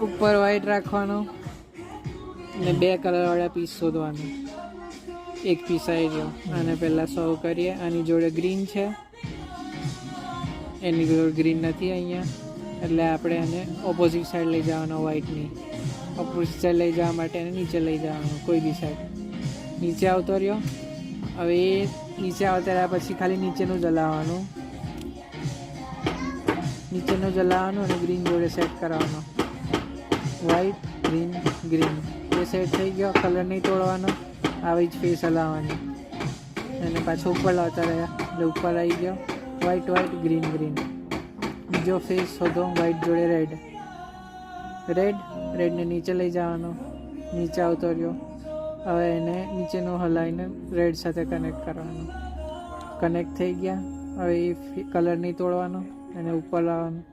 ઉપર વ્હાઈટ રાખવાનો અને 2 કલરવાળા પીસ શોધવાનું. એક પીસ આવી ગયો. અને પહેલાં સોલ્વ કરીએ. આની જોડે ગ્રીન છે, એની જોડે ગ્રીન નથી અહીંયા, એટલે આપણે એને ઓપોઝિટ સાઈડ લઈ જવાનો. વ્હાઈટની ઓપોઝિટ સાઈડ લઈ જવા માટે એને નીચે લઈ જવાનો. કોઈ બી સાઈડ નીચે આવતો રહ્યો. હવે એ નીચે આવતા રહ્યા પછી ખાલી નીચેનું જલાવવાનું, નીચેનું જલાવવાનું અને ગ્રીન જોડે સેટ કરવાનો. વ્હાઈટ ગ્રીન ગ્રીન એ સેટ થઈ ગયો. કલર નહીં તોડવાનો, આવી જ ફેસ હલાવવાની અને પાછો ઉપર લાવતા રહ્યા એટલે ઉપર આવી ગયો. White white green green. બીજો ફેસ શોધો વ્હાઈટ જોડે રેડ, રેડ રેડને નીચે લઈ જવાનો. નીચે આવતો રહ્યો. હવે એને નીચેનું હલાવીને રેડ સાથે કનેક્ટ કરવાનું. કનેક્ટ થઈ ગયા. હવે એ કલર નહીં તોડવાનો, એને ઉપર લાવવાનું.